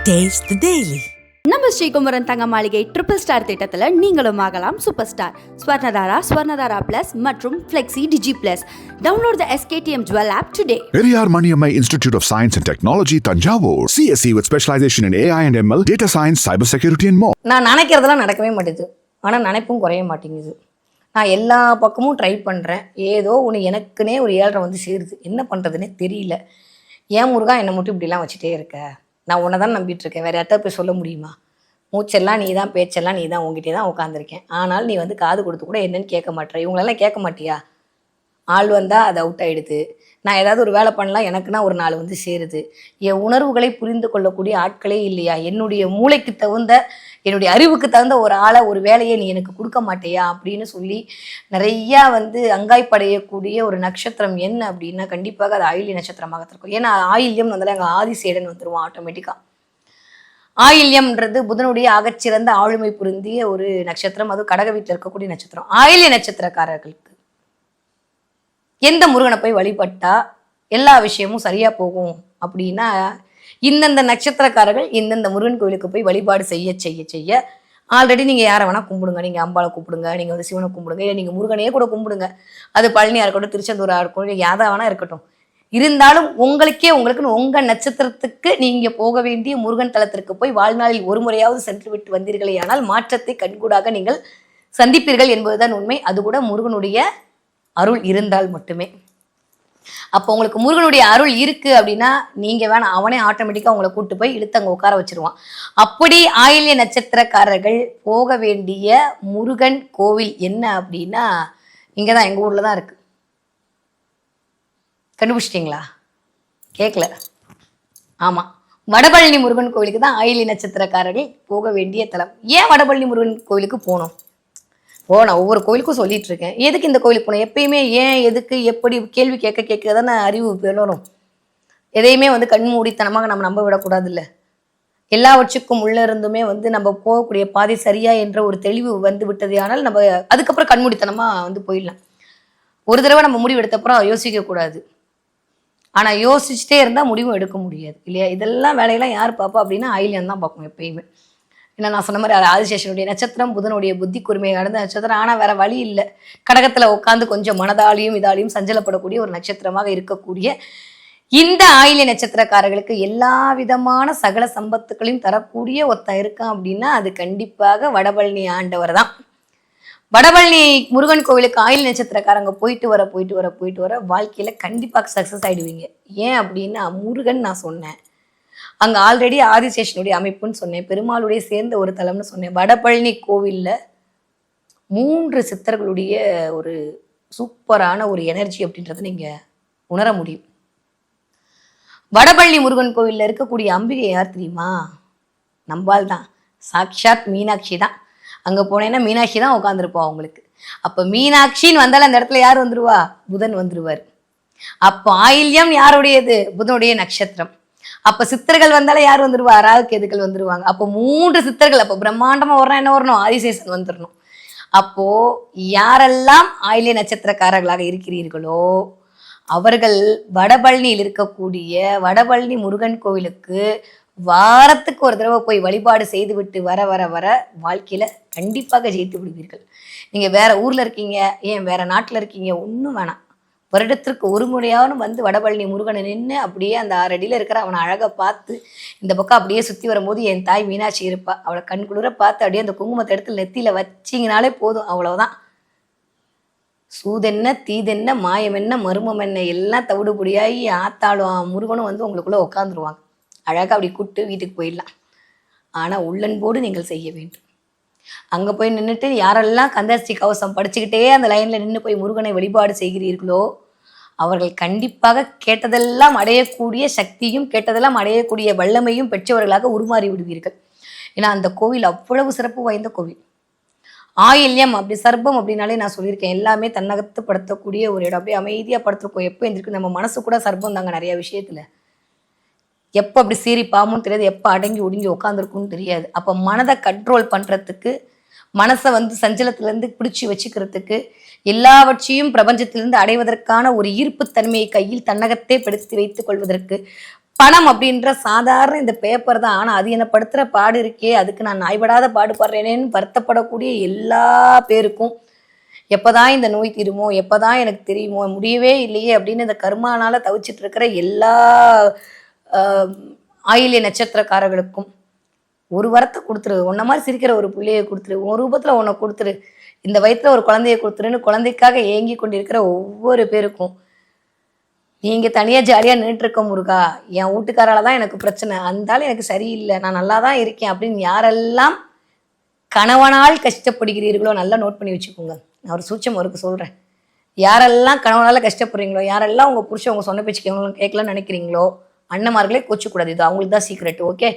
Taste the Daily. நம்ம ஸ்ரீகுமரன் தங்க மாளிகை ட்ரிபிள் ஸ்டார் திட்டத்தில் நீங்களும் ஆகலாம் சூப்பர் ஸ்டார். ஸ்வர்ணதாரா பிளஸ் மற்றும் flexi digi plus. Download the SKTM Jewel app today. Periyar Maniammai Institute of Science and Technology, Tanjavur. CSE with specialization in AI and ML, data science, cybersecurity and more. நான் நினைக்கிறதெல்லாம் நடக்கவே மாட்டேது, ஆனால் நினைப்பும் குறைய மாட்டேங்குது. நான் எல்லா பக்கமும் ட்ரை பண்ணுறேன். ஏதோ ஒன்று எனக்குன்னே ஒரு 7.5 வந்து சேருது. என்ன பண்ணுறதுன்னே தெரியல. ஏன் முருகா என்னை மட்டும் இப்படிலாம் வச்சுட்டே இருக்க? நான் உன்னை தான் நம்பிட்டு இருக்கேன். வேறு யார்ட்ட போய் சொல்ல முடியுமா? மூச்செல்லாம் நீ தான், பேச்செல்லாம் நீ தான், உங்ககிட்டே தான் உட்காந்துருக்கேன். ஆனால் நீ வந்து காது கொடுத்து கூட என்னன்னு கேட்க மாட்டேற. இவங்களெல்லாம் கேட்க மாட்டியா? ஆள் வந்தால் அது அவுட் ஆகிடுது. நான் ஏதாவது ஒரு வேலை பண்ணலாம், எனக்குன்னா ஒரு நாள் வந்து சேருது. என் உணர்வுகளை புரிந்து கொள்ளக்கூடிய ஆட்களே இல்லையா? என்னுடைய மூளைக்கு தகுந்த, என்னுடைய அறிவுக்கு தகுந்த ஒரு ஆளை, ஒரு வேலையை நீ எனக்கு கொடுக்க மாட்டேயா அப்படின்னு சொல்லி நிறையா வந்து அங்காய்ப்படையக்கூடிய ஒரு நட்சத்திரம் என்ன அப்படின்னா கண்டிப்பாக அது ஆயில்ய நட்சத்திரமாக இருக்கும். ஏன்னா ஆயில்யம் வந்தாலே அங்கே ஆதிசேடன் வந்துடுவான் ஆட்டோமேட்டிக்காக. ஆயில்யம்ன்றது புதனுடைய ஆகச்சிறந்த ஆளுமை புரிந்திய ஒரு நட்சத்திரம். அது கடக வீட்டில் இருக்கக்கூடிய நட்சத்திரம். ஆயில்ய நட்சத்திரக்காரர்களுக்கு எந்த முருகனை போய் வழிபட்டா எல்லா விஷயமும் சரியா போகும் அப்படின்னா, இந்தந்த நட்சத்திரக்காரர்கள் இந்தந்த முருகன் கோயிலுக்கு போய் வழிபாடு செய்ய செய்ய செய்ய ஆல்ரெடி நீங்கள் யாரை வேணால் கும்பிடுங்க. நீங்கள் அம்பாவை கும்பிடுங்க, நீங்கள் வந்து சிவனை கும்பிடுங்க, இல்லை நீங்கள் முருகனையே கூட கும்பிடுங்க. அது பழனியாக இருக்கட்டும், திருச்செந்தூராக இருக்கட்டும், இல்லை யாதா வேணா இருக்கட்டும். இருந்தாலும் உங்களுக்குன்னு உங்கள் நட்சத்திரத்துக்கு நீங்கள் போக வேண்டிய முருகன் தலத்திற்கு போய் வாழ்நாளில் ஒரு முறையாவது சென்று விட்டு வந்தீர்களே ஆனால் மாற்றத்தை கண்கூடாக நீங்கள் சந்திப்பீர்கள் என்பதுதான் உண்மை. அது கூட முருகனுடைய அருள் இருந்தால் மட்டுமே. அப்போ உங்களுக்கு முருகனுடைய அருள் இருக்கு அப்படின்னா நீங்க வேணாம், அவனே ஆட்டோமேட்டிக்கா உங்களை கூட்டு போய் இழுத்து அங்க உட்கார வச்சிருவான். அப்படி ஆயில்ய நட்சத்திரக்காரர்கள் போக வேண்டிய முருகன் கோவில் என்ன அப்படின்னா இங்கதான், எங்க ஊர்ல தான் இருக்கு. கண்டுபிடிச்சிட்டிங்களா? கேட்கல? ஆமா, வடபழனி முருகன் கோவிலுக்கு தான் ஆயில்ய நட்சத்திரக்காரர்கள் போக வேண்டிய தலம். ஏன் வடபழனி முருகன் கோவிலுக்கு போகணும்? நான் ஒவ்வொரு கோயிலுக்கும் சொல்லிட்டு இருக்கேன். எதுக்கு இந்த கோயிலுக்கு போனோம்? எப்பயுமே ஏன், எதுக்கு, எப்படி கேள்வி கேட்க தானே அறிவு பெறணும். எதையுமே வந்து கண்மூடித்தனமாக நம்ம நம்ப விடக்கூடாது. இல்லை, எல்லாவற்றுக்கும் உள்ள இருந்துமே வந்து நம்ம போகக்கூடிய பாதை சரியா என்ற ஒரு தெளிவு வந்து விட்டது. ஆனால் நம்ம அதுக்கப்புறம் கண்மூடித்தனமா வந்து போயிடலாம். ஒரு தடவை நம்ம முடிவு எடுத்தப்புறம் யோசிக்க கூடாது. ஆனா யோசிச்சுட்டே இருந்தா முடிவும் எடுக்க முடியாது இல்லையா? இதெல்லாம் வேலையெல்லாம் யார் பார்ப்பா அப்படின்னா ஆயில்யம் தான் பார்க்கும் எப்பயுமே. ஏன்னா நான் சொன்ன மாதிரி ஆதிசேஷனுடைய நட்சத்திரம், புதனுடைய புத்தி கூர்மையை கடந்த நட்சத்திரம். ஆனால் வேற வழி இல்லை, கடகத்தில் உட்காந்து கொஞ்சம் மனதாலையும் இதாலையும் சஞ்சலப்படக்கூடிய ஒரு நட்சத்திரமாக இருக்கக்கூடிய இந்த ஆயில்ய நட்சத்திரக்காரர்களுக்கு எல்லா விதமான சகல சம்பத்துக்களையும் தரக்கூடிய ஒருத்தன் இருக்கான் அப்படின்னா அது கண்டிப்பாக வடபழனி ஆண்டவர் தான். வடபழனி முருகன் கோவிலுக்கு ஆயில்ய நட்சத்திரக்காரங்க போயிட்டு வர வாழ்க்கையில கண்டிப்பாக சக்சஸ் ஆயிடுவீங்க. ஏன் அப்படின்னா முருகன் நான் சொன்னேன், அங்கே ஆல்ரெடி ஆதிசேஷனுடைய அமைப்புன்னு சொன்னேன், பெருமாளுடைய சேர்ந்த ஒரு தலம்னு சொன்னேன். வடபழனி கோவிலில் 3 சித்தர்களுடைய ஒரு சூப்பரான ஒரு எனர்ஜி அப்படின்றத நீங்கள் உணர முடியும். வடபழனி முருகன் கோவிலில் இருக்கக்கூடிய அம்பிகை யார் தெரியுமா? நம்பால் தான், சாக்ஷாத் மீனாட்சி தான். அங்கே போனேன்னா மீனாட்சி தான் உட்காந்துருப்பா அவங்களுக்கு. அப்போ மீனாட்சின்னு வந்தாலும் அந்த இடத்துல யார் வந்துருவா? புதன் வந்துருவார். அப்போ ஆயில்யம் யாருடையது? புதனுடைய நட்சத்திரம். அப்ப சித்தர்கள் வந்தாலே யார் வந்துருவா? ராகு கேதுக்கள் வந்துருவாங்க. அப்போ 3 சித்தர்கள். அப்போ பிரம்மாண்டமா வரணும், என்ன வரணும்? ஆதிசேஷன் வந்துடணும். அப்போ யாரெல்லாம் ஆயில்ய நட்சத்திரக்காரர்களாக இருக்கிறீர்களோ அவர்கள் வடபழனியில் இருக்கக்கூடிய வடபழனி முருகன் கோவிலுக்கு வாரத்துக்கு ஒரு தடவை போய் வழிபாடு செய்து விட்டு வர வர வர வாழ்க்கையில கண்டிப்பாக ஜெயித்து விடுவீர்கள். நீங்க வேற ஊர்ல இருக்கீங்க, ஏன் வேற நாட்டுல இருக்கீங்க, ஒன்றும் வேணாம். வருடத்திற்கு ஒரு முறையாவது வந்து வடபழனி முருகனை நின்று அப்படியே அந்த 6 அடியில் இருக்கிற அவனை அழகை பார்த்து இந்த பக்கம் அப்படியே சுற்றி வரும்போது என் தாய் மீனாட்சி இருப்பா. அவளை கண்குளிர பார்த்து அப்படியே அந்த குங்குமத்தை எடுத்து நெத்தியில வச்சிங்கனாலே போதும், அவ்வளவுதான். சூதென்ன, தீதென்ன, மாயம் என்ன, மருமம் என்ன எல்லாம் தவிடுபடியாகி ஆத்தாளும் முருகனும் வந்து உங்களுக்குள்ள உட்காந்துருவாங்க. அழகாக அப்படி கூப்பிட்டு வீட்டுக்கு போயிடலாம். ஆனால் உள்ளன்போடு நீங்கள் செய்ய வேண்டும். அங்கே போய் நின்றுட்டு யாரெல்லாம் கந்தஸ்ரீ கவசம் படிச்சுக்கிட்டே அந்த லைனில் நின்று போய் முருகனை வழிபாடு செய்கிறீர்களோ அவர்கள் கண்டிப்பாக கேட்டதெல்லாம் அடையக்கூடிய சக்தியும் கேட்டதெல்லாம் அடையக்கூடிய வல்லமையும் பெற்றவர்களாக உருமாறி விடுவீர்கள். ஏன்னா அந்த கோவில் அவ்வளவு சிறப்பு வாய்ந்த கோவில். ஆயில்யம் அப்படி சர்ப்பம் அப்படின்னாலே நான் சொல்லியிருக்கேன், எல்லாமே தன்னகத்து படுத்தக்கூடிய ஒரு இடம். அப்படியே அமைதியாக படுத்திருக்கோம். எப்போ எந்திருக்கு நம்ம மனசு கூட சர்ப்பம் தாங்க நிறைய விஷயத்துல. எப்போ அப்படி சீறி பாமுன்னு தெரியாது, எப்போ அடங்கி ஒடுங்கி உட்காந்துருக்குன்னு தெரியாது. அப்போ மனதை கண்ட்ரோல் பண்ணுறதுக்கு, மனசை வந்து சஞ்சலத்திலேருந்து பிடிச்சி வச்சுக்கிறதுக்கு, எல்லாவற்றையும் பிரபஞ்சத்திலிருந்து அடைவதற்கான ஒரு ஈர்ப்புத்தன்மையை கையில் தன்னகத்தே படுத்தி வைத்துக் கொள்வதற்கு பணம் அப்படின்ற சாதாரண இந்த பேப்பர் தான். ஆனால் அது என்னை படுத்துகிற பாடு இருக்கே, அதுக்கு நான் நாய்படாத பாடுபடுறேனேன்னு வருத்தப்படக்கூடிய எல்லா பேருக்கும் எப்போதான் இந்த நோய் தீருமோ, எப்போதான் எனக்கு தெரியுமோ, முடியவே இல்லையே அப்படின்னு இந்த கர்மானால தவிச்சிட்டு இருக்கிற எல்லா ஆயில்ய நட்சத்திரக்காரர்களுக்கும் ஒரு வரத்தை கொடுத்துரு. உன்ன மாதிரி சிரிக்கிற ஒரு பிள்ளையை கொடுத்துரு, ஒரு ரூபத்தில் உன்னை கொடுத்துரு, இந்த வயிற்றுல ஒரு குழந்தைய கொடுத்துருன்னு குழந்தைக்காக ஏங்கி கொண்டிருக்கிற ஒவ்வொரு பேருக்கும் நீங்கள் தனியாக ஜாலியாக நின்றுட்டுருக்க முருகா, என் வீட்டுக்காரால தான் எனக்கு பிரச்சனை, அந்தாலும் எனக்கு சரியில்லை, நான் நல்லா தான் இருக்கேன் அப்படின்னு யாரெல்லாம் கணவனால் கஷ்டப்படுகிறீர்களோ நல்லா நோட் பண்ணி வச்சுக்கோங்க. நான் ஒரு சூட்சம் ஒருக்கு சொல்கிறேன். யாரெல்லாம் கணவனால் கஷ்டப்படுறீங்களோ, யாரெல்லாம் உங்கள் புருஷன் உங்கள் சொன்ன பேச்சு கேட்கலாம்னு நினைக்கிறீங்களோ, அண்ணன்மார்களே கோச்சக்கூடாது. இது அவங்களுக்கு தான் சீக்ரெட். ஓகே,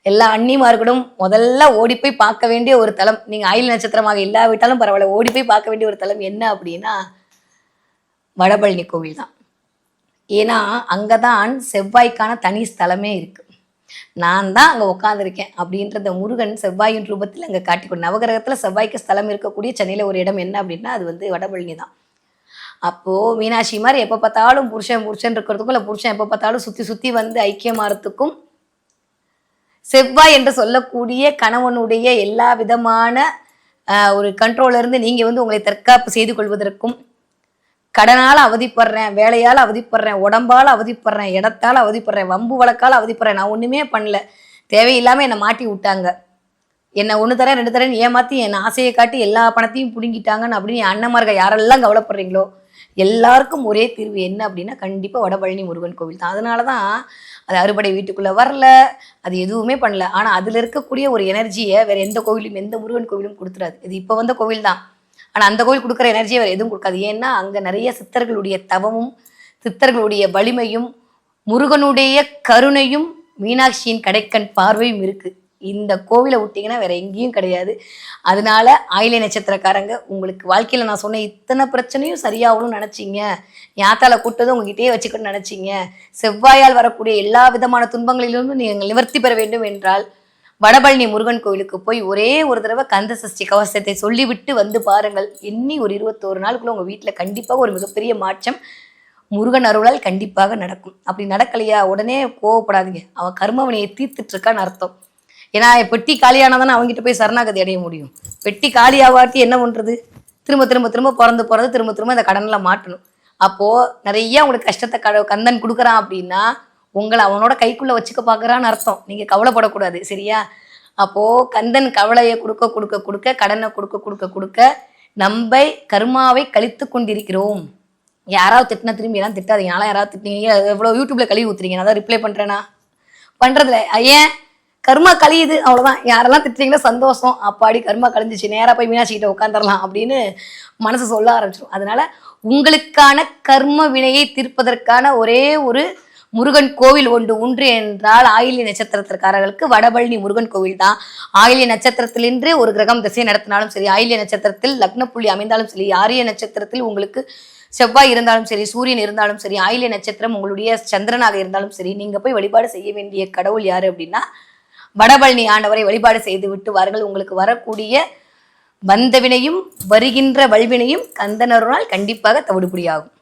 எல்லா அண்ணிமார்களும் முதல்ல ஓடி போய் பார்க்க வேண்டிய ஒரு தலம், நீங்கள் ஆயில் நட்சத்திரமாக இல்லாவிட்டாலும் பரவாயில்ல, ஓடி போய் பார்க்க வேண்டிய ஒரு தலம் என்ன அப்படின்னா வடபழனி கோவில் தான். ஏன்னா அங்கே தான் செவ்வாய்க்கான தனி ஸ்தலமே இருக்குது. நான் தான் அங்கே உட்காந்துருக்கேன் அப்படின்றத முருகன் செவ்வாயின் ரூபத்தில் அங்கே காட்டிக்கொண்டு, நவகிரகத்தில் செவ்வாய்க்கு ஸ்தலம் இருக்கக்கூடிய சென்னையில் ஒரு இடம் என்ன அப்படின்னா அது வந்து வடபழனி தான். அப்போது மீனாட்சி மாதிரி எப்போ பார்த்தாலும் புருஷன் இருக்கிறதுக்கும், இல்லை புருஷன் எப்போ பார்த்தாலும் சுற்றி சுற்றி வந்து ஐக்கியமாகறதுக்கும், செவ்வாய் என்று சொல்லக்கூடிய கணவனுடைய எல்லா விதமான ஒரு கண்ட்ரோலிருந்து நீங்கள் வந்து உங்களை தற்காப்பு செய்து கொள்வதற்கும், கடனால் அவதிப்படுறேன், வேலையால் அவதிப்படுறேன், உடம்பால் அவதிப்படுறேன், இடத்தால் அவதிப்படுறேன், வம்பு வழக்கால் அவதிப்படுறேன், நான் ஒன்றுமே பண்ணல, தேவையில்லாமல் என்னை மாட்டி விட்டாங்க, என்னை 1 தரேன் 2 தரேன் ஏமாற்றி என் ஆசையை காட்டி எல்லா பணத்தையும் பிடுங்கிட்டாங்கன்னு அப்படின்னு என் அண்ணன்மார்கள் யாரெல்லாம் கவலைப்படுறீங்களோ எல்லாருக்கும் ஒரே தீர்வு என்ன அப்படின்னா கண்டிப்பாக வடபழனி முருகன் கோவில் தான். அதனால தான் அது அறுபடை வீட்டுக்குள்ளே வரல, அது எதுவுமே பண்ணல. ஆனால் அதில் இருக்கக்கூடிய ஒரு எனர்ஜியை வேறு எந்த கோவிலும் எந்த முருகன் கோவிலும் கொடுத்துறாது. இது இப்போ வந்த கோவில் தான், ஆனால் அந்த கோவில் கொடுக்குற எனர்ஜியை வேறு எதுவும் கொடுக்காது. ஏன்னா அங்கே நிறைய சித்தர்களுடைய தவமும் சித்தர்களுடைய வலிமையும் முருகனுடைய கருணையும் மீனாட்சியின் கடைக்கண் பார்வையும் இருக்குது. இந்த கோவிலை விட்டிங்கன்னா வேறு எங்கேயும் கிடையாது. அதனால ஆயில்ய நட்சத்திரக்காரங்க உங்களுக்கு வாழ்க்கையில் நான் சொன்ன இத்தனை பிரச்சனையும் சரியாகணும்னு நினச்சிங்க, ஞாத்தால கூட்டதும் உங்ககிட்டயே வச்சுக்கணும்னு நினச்சிங்க, செவ்வாயால் வரக்கூடிய எல்லா விதமான துன்பங்களிலிருந்து நீங்கள் நிவர்த்தி பெற வேண்டும் என்றால் வடபழனி முருகன் கோவிலுக்கு போய் ஒரே ஒரு தடவை கந்த சஷ்டி கவசத்தை சொல்லிவிட்டு வந்து பாருங்கள். எண்ணி ஒரு 21 நாளுக்குள்ள உங்கள் வீட்டில் கண்டிப்பாக ஒரு மிகப்பெரிய மாற்றம் முருகன் அருளால் கண்டிப்பாக நடக்கும். அப்படி நடக்கலையா உடனே கோவப்படாதீங்க, அவன் கர்மவனையை தீர்த்துட்டு இருக்கான்னு அர்த்தம். ஏன்னா பெட்டி காலியானாதானே அவங்ககிட்ட போய் சரணாகதி அடைய முடியும். பெட்டி காலியாவாட்டி என்ன பண்ணுறது? திரும்ப திரும்ப திரும்ப பிறந்து திரும்ப திரும்ப இந்த கடனில் மாட்டணும். அப்போது நிறைய உங்களுக்கு கஷ்டத்தை கந்தன் கொடுக்குறான் அப்படின்னா உங்களை அவனோட கைக்குள்ளே வச்சுக்க பார்க்குறான்னு அர்த்தம். நீங்கள் கவலைப்படக்கூடாது, சரியா? அப்போது கந்தன் கவலையை கொடுக்க கொடுக்க கொடுக்க கடனை கொடுக்க கொடுக்க கொடுக்க நம்ம கர்மாவை கழித்து கொண்டிருக்கிறோம். யாராவது திட்டினா திரும்பி எல்லாம் திட்டாதீங்க. நான்லாம் யாராவது திட்டினீங்க எவ்வளோ யூடியூப்ல கழுவி ஊற்றுறீங்க, நான் தான் ரிப்ளை பண்ணுறேன்னா பண்ணுறதில்ல. ஏன்? கர்மா கழியுது, அவ்வளோதான். யாரெல்லாம் திட்டுறீங்களோ சந்தோஷம், அப்பாடி கர்மா கழிஞ்சிச்சு, நேராக போய் மீனாட்சி கிட்ட உட்காந்துடலாம் அப்படின்னு மனசு சொல்ல ஆரம்பிச்சிடும். அதனால உங்களுக்கான கர்ம வினையை தீர்ப்பதற்கான ஒரே ஒரு முருகன் கோவில் ஒன்று என்றால் ஆயில்ய நட்சத்திரத்திற்காரர்களுக்கு வடபழனி முருகன் கோவில் தான். ஆயில்ய நட்சத்திரத்திலின்று ஒரு கிரகம் திசை நடத்தினாலும் சரி, ஆயில்ய நட்சத்திரத்தில் லக்ன புள்ளி அமைந்தாலும் சரி, ஆரிய நட்சத்திரத்தில் உங்களுக்கு செவ்வாய் இருந்தாலும் சரி, சூரியன் இருந்தாலும் சரி, ஆயில்ய நட்சத்திரம் உங்களுடைய சந்திரனாக இருந்தாலும் சரி, நீங்க போய் வழிபாடு செய்ய வேண்டிய கடவுள் யாரு அப்படின்னா வடபழனி ஆண்டவரை வழிபாடு செய்து விட்டு வாருங்கள். உங்களுக்கு வரக்கூடிய வந்தவினையும் வருகின்ற வல்வினையும் கந்தனருனால் கண்டிப்பாக தவிடுபடியாகும்.